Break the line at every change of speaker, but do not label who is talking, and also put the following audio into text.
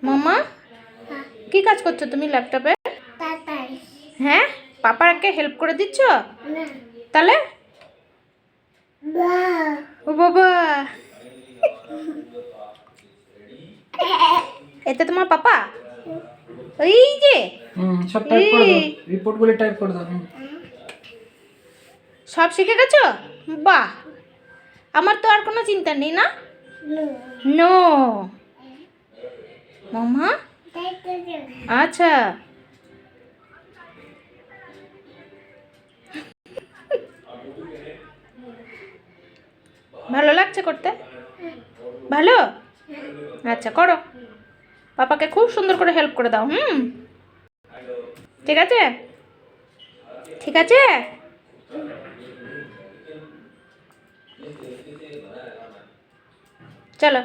মামা কি কাজ করছো তুমি ল্যাপটপে? হ্যাঁ, পাপাকে হেল্প করে দিচ্ছ? তাহলে ও বাবা, এটা তোমার পাপা? এই যে
সব টাইপ করে দাও, রিপোর্টগুলো টাইপ করে দাও।
সব শিখে গেছো? বাহ, আমার তো আর কোনো চিন্তা নেই না। নো মামা, আচ্ছা ভালো লাগছে করতে? ভালো, আচ্ছা করো, পাপাকে খুব সুন্দর করে হেল্প করে দাও। ঠিক আছে, ঠিক আছে। চলো।